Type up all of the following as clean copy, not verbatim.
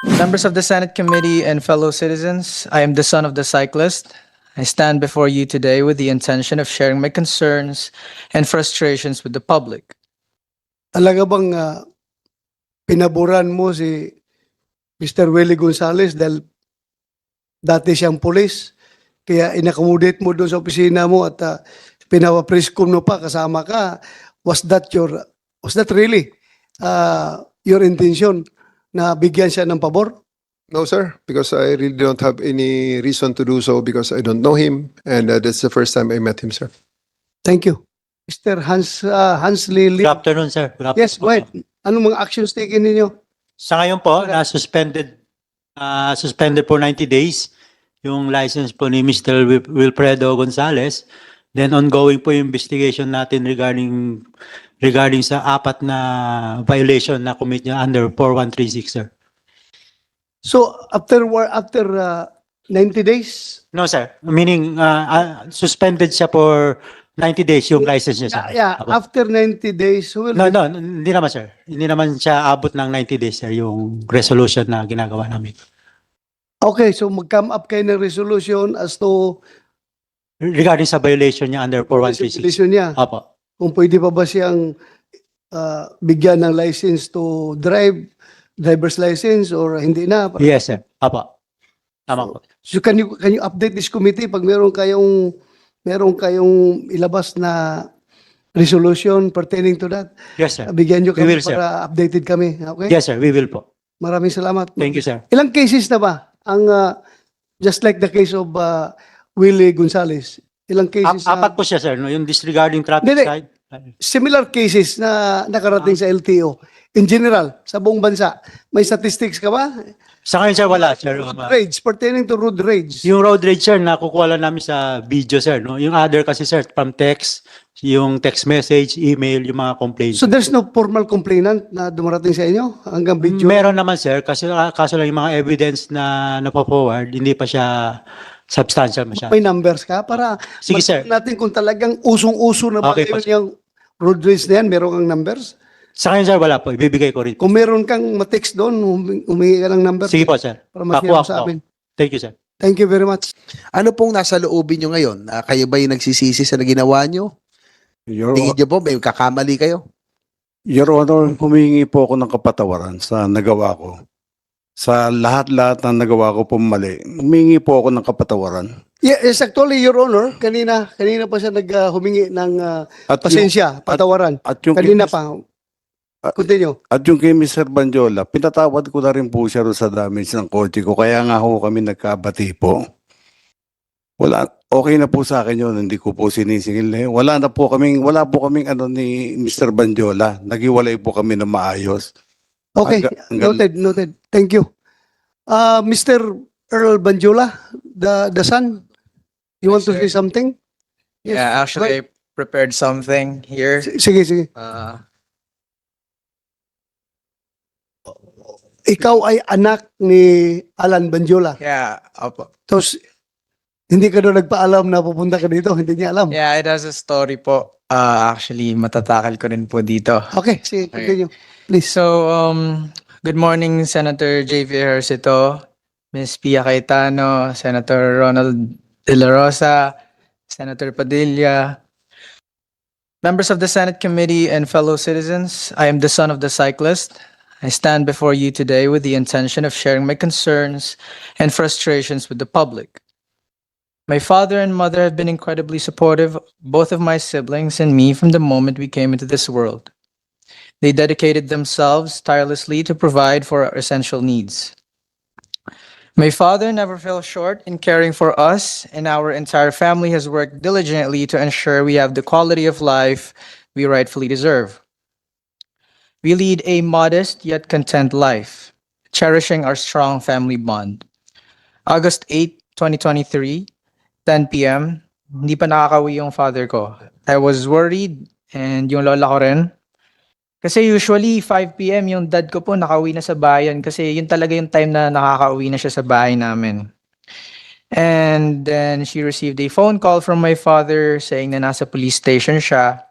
Members of the Senate Committee and fellow citizens, I am the son of the cyclist. I stand before you today with the intention of sharing my concerns and frustrations with the public. Talaga bang pinaboran mo si Mr. Willie Gonzales dahil dati siyang pulis, kaya inakomodate mo doon sa opisina mo at pinawa-prescom mo pa, kasama ka. Was that really your intention na bigyan siya ng pabor? No, sir, because I really don't have any reason to do so because I don't know him, and that's the first time I met him, sir. Thank you. Mr. Hans Lili. Good afternoon, sir. Good afternoon. Yes, go ahead. Anong mga actions taken ninyo? Sa ngayon po, suspended for 90 days yung license po ni Mr. Wilfredo Gonzales. Then ongoing po yung investigation natin regarding sa apat na violation na commit niya under 4136, sir. So, after 90 days? No, sir. Meaning, suspended siya for 90 days yung license niya, sir. Yeah, Apo. after 90 days, No, hindi naman, sir. Hindi naman siya abot ng 90 days, sir, yung resolution na ginagawa namin. Okay, so mag-come up kayo ng resolution as to Regarding sa violation niya under 4136. resolution niya. Apo. Kung pwede pa ba siyang bigyan ng license to driver's license or hindi na. Yes, sir. Apo. Tama po. So can you update this committee pag meron kayong ilabas na resolution pertaining to that? Yes, sir. Bigyan niyo We kami will, sir. para updated kami. Okay? Yes, sir. We will po. Maraming salamat. Thank you, sir. Ilang cases na ba ang just like the case of Willie Gonzales? Ilang cases na Apat po siya, sir. No? Yung disregarding traffic Hindi. side. similar cases na nakarating sa LTO? In general, sa buong bansa, may statistics ka ba? Sa ngayon, sir, wala, sir. Road rage, pertaining to road rage. Yung road rage, sir, nakukuha lang namin sa video, sir. No? Yung other kasi, sir, from text, yung text message, email, yung mga complaints. So there's no formal complainant na dumarating sa inyo hanggang video? Meron naman, sir, kasi kaso lang yung mga evidence na napo-forward, hindi pa siya substantial masyado. May numbers ka para Sige, sir. natin kung talagang usong-uso na ba Okay, kayo po, sir. yung road rage na yan, meron kang numbers? Sa ngayon, sir, wala po. Ibibigay ko rin. Kung meron kang ma-text doon, humingi ka ng number. Sige po, sir. Para ma-share Pakuha mo sa ko. amin. Thank you, sir. Thank you very much. Ano pong nasa loobin nyo ngayon? Kayo ba yung nagsisisi sa ginawa nyo? Tingin nyo po, may kakamali kayo? Your Honor, humingi po ako ng kapatawaran sa nagawa ko. Sa lahat-lahat ng nagawa ko po mali, humingi po ako ng kapatawaran. Yes, actually, Your Honor, kanina pa siya humingi ng At pasensya, patawaran. At yung Kanina pa. Continue. At yung kay Mr. Banjola, pinatawad ko na rin po siya rin sa damage ng kotse ko. Kaya nga ho kami nagkabati po. Okay na po sa akin yun. Hindi ko po sinisingil. Wala po kaming ano ni Mr. Banjola. Nagiwalay po kami na maayos. Okay, noted. Thank you. Mr. Earl Banjola, the son, you want to say something? Yes. Yeah, actually, I prepared something here. Sige. Ikaw ay anak ni Alan Banjola. Yeah, opo. Tapos, hindi ka doon nagpaalam na pupunta ka dito. Hindi niya alam. Yeah, it has a story po. Actually, matatakal ko rin po dito. Okay, sige, continue. Please. So, good morning, Senator J.V. Ejercito, Ms. Pia Cayetano, Senator Ronald De La Rosa, Senator Padilla, members of the Senate Committee and fellow citizens, I am the son of the cyclist. I stand before you today with the intention of sharing my concerns and frustrations with the public. My father and mother have been incredibly supportive, both of my siblings and me, from the moment we came into this world. They dedicated themselves tirelessly to provide for our essential needs. My father never fell short in caring for us, and our entire family has worked diligently to ensure we have the quality of life we rightfully deserve. We lead a modest yet content life, cherishing our strong family bond. August 8, 2023, 10 p.m., hindi pa nakakauwi yung father ko. I was worried, and yung lola ko rin. Kasi usually 5 p.m. yung dad ko po nakauwi na sa bayan kasi yun talaga yung time na nakakauwi na siya sa bahay namin. And then she received a phone call from my father saying na nasa police station siya.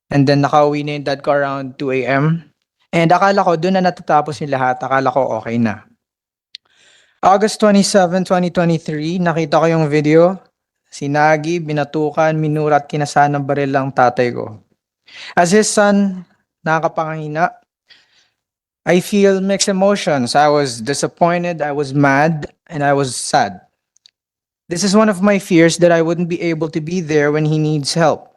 And then nakauwi na yung dad ko around 2 a.m. And akala ko doon na natatapos yung lahat. Akala ko okay na. August 27, 2023, nakita ko yung video. Sinagi, binatukan, minura at kinasahan ng baril ang tatay ko. As his son, nakakapangahina. I feel mixed emotions. I was disappointed, I was mad, and I was sad. This is one of my fears that I wouldn't be able to be there when he needs help.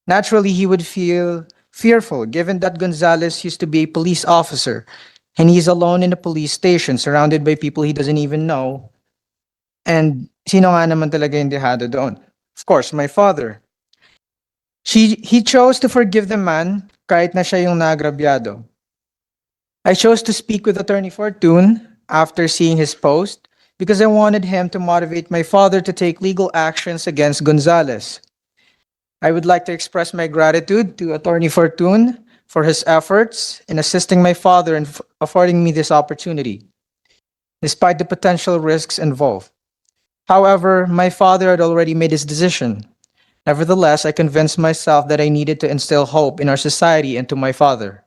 Naturally, he would feel fearful given that Gonzalez used to be a police officer and he's alone in a police station surrounded by people he doesn't even know. And sino nga naman talaga yung dehado doon? Of course, my father. He chose to forgive the man kahit na siya yung nagrabyado. I chose to speak with Attorney Fortune after seeing his post because I wanted him to motivate my father to take legal actions against Gonzalez. I would like to express my gratitude to Attorney Fortune for his efforts in assisting my father and affording me this opportunity, despite the potential risks involved. However, my father had already made his decision. Nevertheless, I convinced myself that I needed to instill hope in our society and to my father.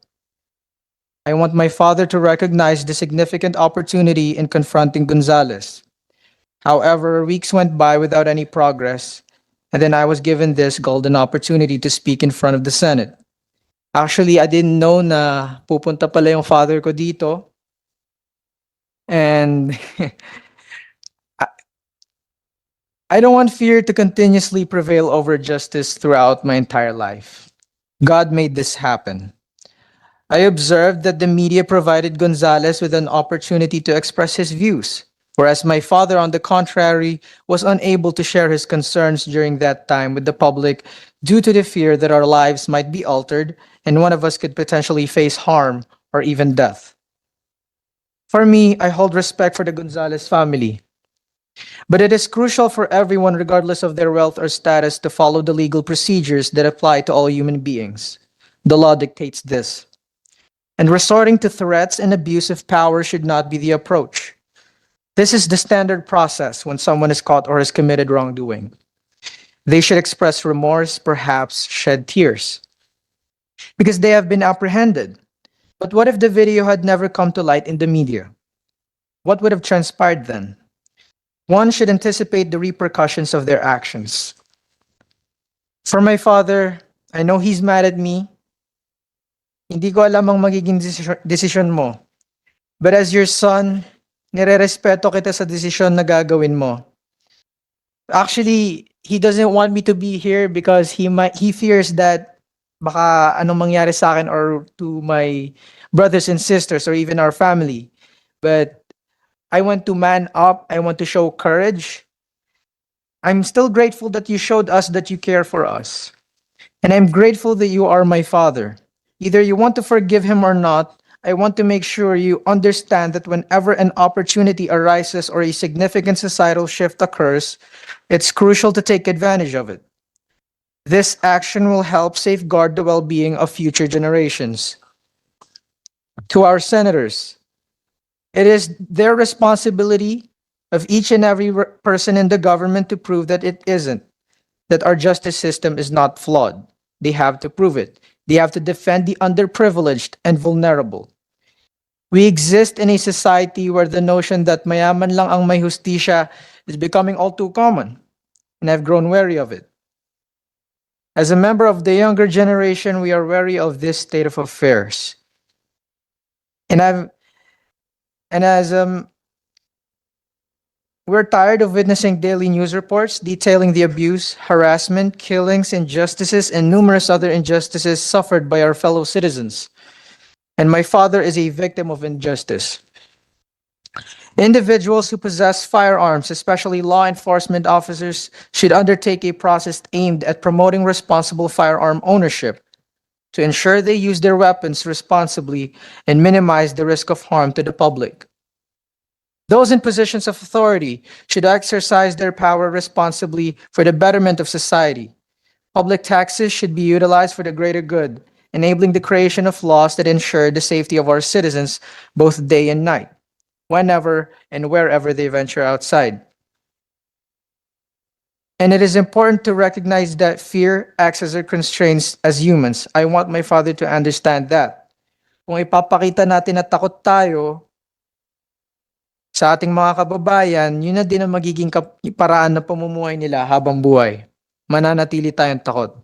I want my father to recognize the significant opportunity in confronting Gonzalez. However, weeks went by without any progress, and then I was given this golden opportunity to speak in front of the Senate. Actually, I didn't know na pupunta pala yung father ko dito. And I don't want fear to continuously prevail over justice throughout my entire life. God made this happen. I observed that the media provided Gonzalez with an opportunity to express his views, whereas my father, on the contrary, was unable to share his concerns during that time with the public due to the fear that our lives might be altered and one of us could potentially face harm or even death. For me, I hold respect for the Gonzalez family. But it is crucial for everyone, regardless of their wealth or status, to follow the legal procedures that apply to all human beings. The law dictates this. And resorting to threats and abuse of power should not be the approach. This is the standard process when someone is caught or has committed wrongdoing. They should express remorse, perhaps shed tears, because they have been apprehended. But what if the video had never come to light in the media? What would have transpired then? One should anticipate the repercussions of their actions. For my father, I know he's mad at me. Hindi ko alam ang magiging desisyon mo. But as your son, nire-respeto kita sa desisyon na gagawin mo. Actually, he doesn't want me to be here because he fears that baka anong mangyari sa akin or to my brothers and sisters or even our family. But I want to man up. I want to show courage. I'm still grateful that you showed us that you care for us. And I'm grateful that you are my father. Either you want to forgive him or not, I want to make sure you understand that whenever an opportunity arises or a significant societal shift occurs, it's crucial to take advantage of it. This action will help safeguard the well-being of future generations. To our senators, it is their responsibility of each and every person in the government to prove that it isn't, that our justice system is not flawed. They have to prove it. They have to defend the underprivileged and vulnerable. We exist in a society where the notion that mayaman lang ang may hustisya is becoming all too common, and I've grown wary of it. As a member of the younger generation, we are wary of this state of affairs. We're tired of witnessing daily news reports detailing the abuse, harassment, killings, injustices, and numerous other injustices suffered by our fellow citizens. And my father is a victim of injustice. Individuals who possess firearms, especially law enforcement officers, should undertake a process aimed at promoting responsible firearm ownership to ensure they use their weapons responsibly and minimize the risk of harm to the public. Those in positions of authority should exercise their power responsibly for the betterment of society. Public taxes should be utilized for the greater good, enabling the creation of laws that ensure the safety of our citizens both day and night, whenever and wherever they venture outside. And it is important to recognize that fear acts as a constraint as humans. I want my father to understand that. Kung ipapakita natin na takot tayo Sa ating mga kababayan, yun na din ang magiging paraan ng pamumuhay nila habang buhay. Mananatili tayong takot.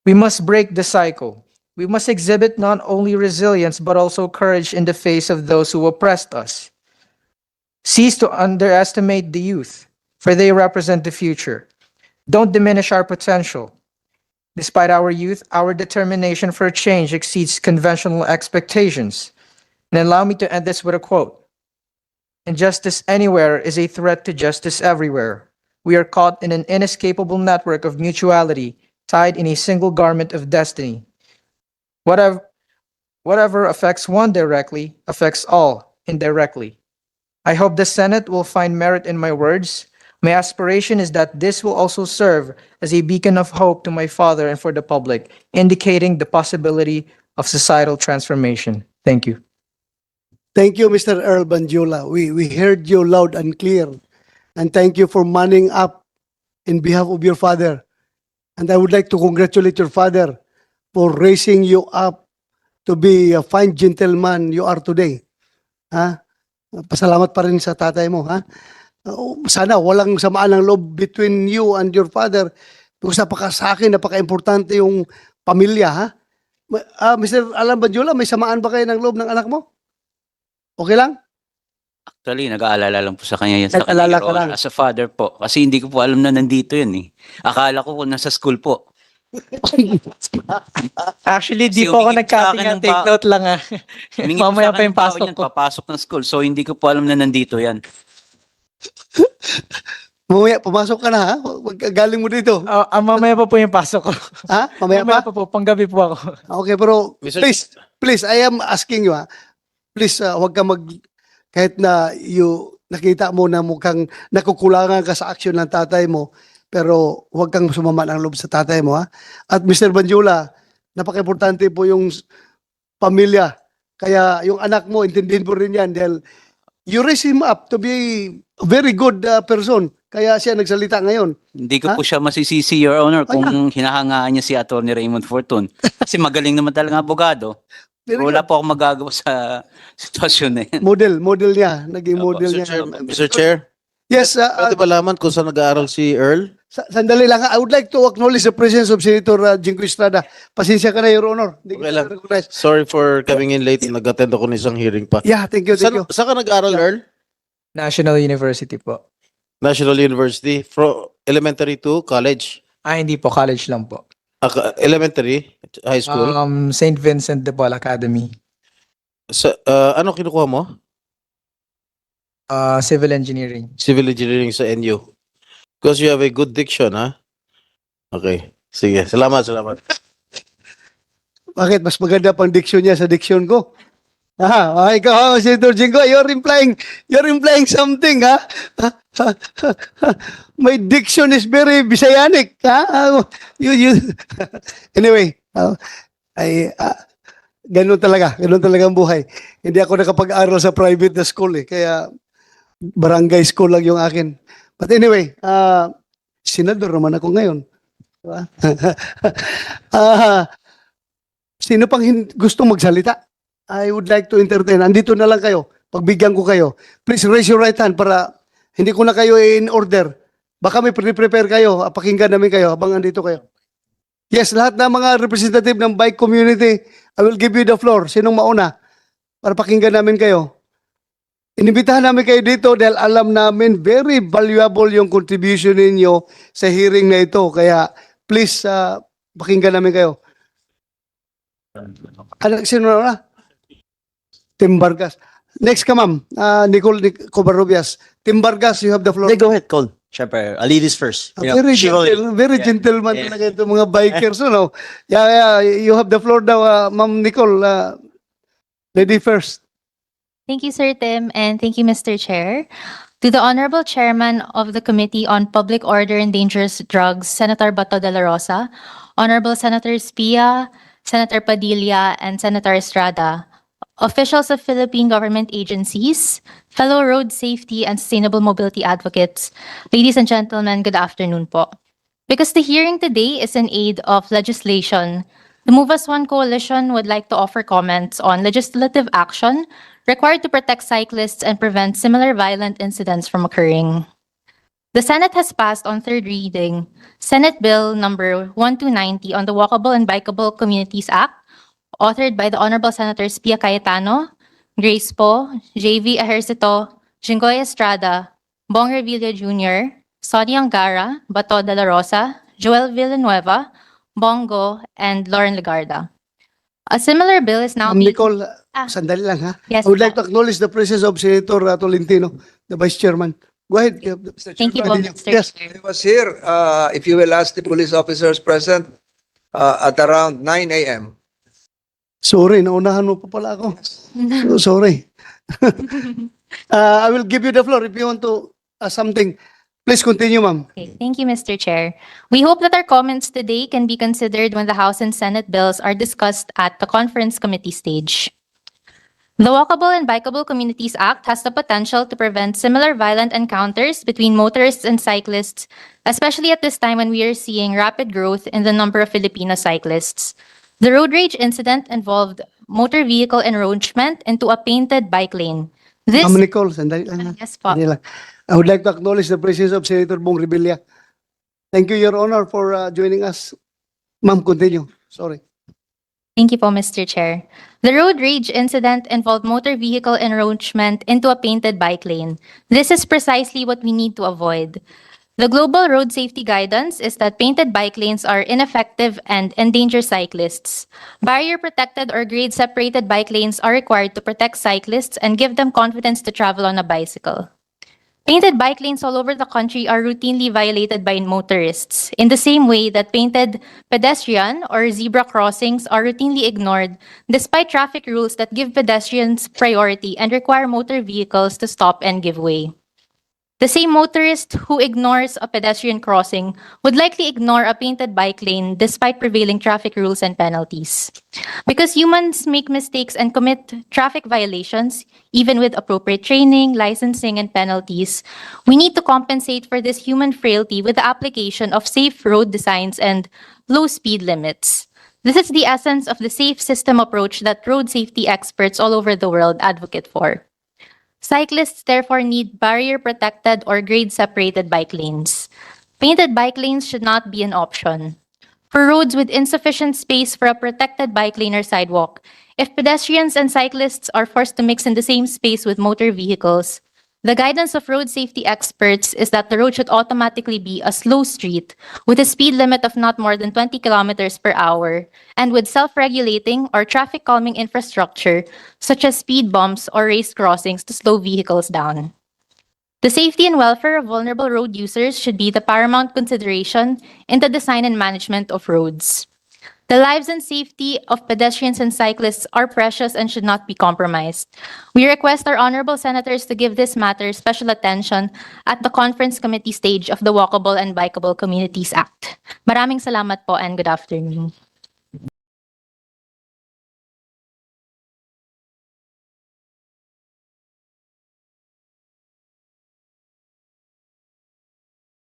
We must break the cycle. We must exhibit not only resilience but also courage in the face of those who oppressed us. Cease to underestimate the youth, for they represent the future. Don't diminish our potential. Despite our youth, our determination for change exceeds conventional expectations. And allow me to end this with a quote. Injustice anywhere is a threat to justice everywhere. We are caught in an inescapable network of mutuality, tied in a single garment of destiny. Whatever affects one directly affects all indirectly. I hope the Senate will find merit in my words. My aspiration is that this will also serve as a beacon of hope to my father and for the public, indicating the possibility of societal transformation. Thank you. Thank you, Mr. Earl Banjula. We heard you loud and clear. And thank you for manning up in behalf of your father. And I would like to congratulate your father for raising you up to be a fine gentleman you are today. Ha? Pasalamat pa rin sa tatay mo. Ha? Sana walang samaan ng loob between you and your father. Because sa akin, napaka-importante yung pamilya. Ha? Mr. Alan Banjula, may samaan ba kayo ng loob ng anak mo? Okay lang? Actually, nag-aalala lang po sa kanya yan. Sa Nag-aalala kanya, ka lang. as a father po. Kasi hindi ko po alam na nandito yun eh. Akala ko kung nasa school po. Actually, di Kasi po ako umigip sa akin nag-cutting ng take note lang ah. Humingi po Mamaya sa pa akin yung ng tao pasok niyan, ko. papasok ng school. So, hindi ko po alam na nandito yan. Mamaya, pumasok ka na ha? Galing mo dito. Mamaya pa po yung pasok ko. Ha? Mamaya pa? pa po, panggabi po ako. Okay, pero Mr. please, I am asking you ha. Please, huwag ka kahit na nakita mo na mukhang nakukulangan ka sa aksyon ng tatay mo, pero huwag kang sumama ng loob sa tatay mo ha. At Mr. Banjula, napaka-importante po yung pamilya. Kaya yung anak mo, intindihin po rin yan dahil you raise him up to be a very good person. Kaya siya nagsalita ngayon. Hindi ko Ha? po siya masisisi, Your Honor, Ay, kung hinahangaan niya si Atty. Raymond Fortun. Kasi magaling naman talaga abogado. Very Wala good. po akong magagawa sa sitwasyon na yan. Model niya. Naging model Mr. niya. Chair, Mr. Chair, Yes, pwede ba laman kung saan nag-aaral si Earl? sandali lang. I would like to acknowledge the presence of Senator Jingo Estrada. Pasensya ka na, Your Honor. Hindi Okay kita lang. recognize. Sorry for coming in late. Nag-attend ako ng isang hearing pa. Yeah, thank you, thank you. Saan ka nag-aaral, Earl? National University po. National University. From elementary to college? Hindi po, college lang po. Elementary? High school? St. Vincent de Paul Academy. Ano kinukuha mo? Civil Engineering. Civil Engineering sa NU. Because you have a good diction, ha? Okay. Sige. Salamat. Bakit? Mas maganda pang diksyon niya sa diksyon ko. Ikaw, Senator Jingo, you're implying something, ha? My diction is very Bisayanic, ha? Anyway, ganun talaga ang buhay. Hindi ako nakapag-aral sa private na school, kaya barangay school lang yung akin. But anyway, senador naman ako ngayon. Diba? Sino pang gusto magsalita? I would like to entertain. Andito na lang kayo. Pagbigyan ko kayo. Please raise your right hand para hindi ko na kayo in order. Baka may pre-prepare kayo. Pakinggan namin kayo habang andito kayo. Yes, lahat ng mga representative ng bike community, I will give you the floor. Sinong mauna? Para pakinggan namin kayo. Inibitahan namin kayo dito dahil alam namin very valuable yung contribution ninyo sa hearing na ito. Kaya please, pakinggan namin kayo. Sino na? Tim Vargas. Next ka, ma'am. Nicole Covarrubias. Tim Vargas, you have the floor. Go ahead, Cole. Siyempre, ladies first. You know, Very gentleman talaga itong mga bikers. No? Yeah, you have the floor daw, ma'am Nicole. Lady first. Thank you, Sir Tim, and thank you, Mr. Chair. To the Honorable Chairman of the Committee on Public Order and Dangerous Drugs, Senator Bato de la Rosa, Honorable Senators Pia, Senator Padilla, and Senator Estrada, officials of Philippine government agencies, fellow road safety and sustainable mobility advocates, ladies and gentlemen, good afternoon po. Because the hearing today is in aid of legislation, the Move As One Coalition would like to offer comments on legislative action required to protect cyclists and prevent similar violent incidents from occurring. The Senate has passed on third reading Senate Bill number 1290 on the Walkable and Bikeable Communities Act, authored by the Honorable Senators Pia Cayetano, Grace Poe, J.V. Ejercito, Jinggoy Estrada, Bong Revilla Jr., Sadyang, Bato de la Rosa, Joel Villanueva, Bongo, and Lauren Legarda. A similar bill is now Ma'am being... Nicole, Ah. sandali lang ha. Yes, I would like po. to acknowledge the presence of Senator Tolentino, the Vice Chairman. Go ahead. Thank you po, Continue. Mr. Yes. Chair. I was here, if you will ask the police officers present, at around 9 a.m. Sorry, naunahan mo pa pala ako. So, sorry. I will give you the floor if you want to something. Please continue, ma'am. Okay, thank you, Mr. Chair. We hope that our comments today can be considered when the House and Senate bills are discussed at the conference committee stage. The Walkable and Bikeable Communities Act has the potential to prevent similar violent encounters between motorists and cyclists, especially at this time when we are seeing rapid growth in the number of Filipino cyclists. The road rage incident involved motor vehicle enroachment into a painted bike lane. This... Ma'am Nicole, sandali lang ha. Yes po. Sandali lang. I would like to acknowledge the presence of Senator Bong Revilla. Thank you, Your Honor, for joining us. Ma'am, continue. Sorry. Thank you po, Mr. Chair. The road rage incident involved motor vehicle enroachment into a painted bike lane. This is precisely what we need to avoid. The global road safety guidance is that painted bike lanes are ineffective and endanger cyclists. Barrier-protected or grade-separated bike lanes are required to protect cyclists and give them confidence to travel on a bicycle. Painted bike lanes all over the country are routinely violated by motorists, in the same way that painted pedestrian or zebra crossings are routinely ignored, despite traffic rules that give pedestrians priority and require motor vehicles to stop and give way. The same motorist who ignores a pedestrian crossing would likely ignore a painted bike lane despite prevailing traffic rules and penalties. Because humans make mistakes and commit traffic violations, even with appropriate training, licensing, and penalties, we need to compensate for this human frailty with the application of safe road designs and low speed limits. This is the essence of the safe system approach that road safety experts all over the world advocate for. Cyclists therefore need barrier-protected or grade-separated bike lanes. Painted bike lanes should not be an option. For roads with insufficient space for a protected bike lane or sidewalk, if pedestrians and cyclists are forced to mix in the same space with motor vehicles, the guidance of road safety experts is that the road should automatically be a slow street with a speed limit of not more than 20 kilometers per hour and with self-regulating or traffic calming infrastructure such as speed bumps or raised crossings to slow vehicles down. The safety and welfare of vulnerable road users should be the paramount consideration in the design and management of roads. The lives and safety of pedestrians and cyclists are precious and should not be compromised. We request our honorable senators to give this matter special attention at the conference committee stage of the Walkable and Bikeable Communities Act. Maraming salamat po and good afternoon.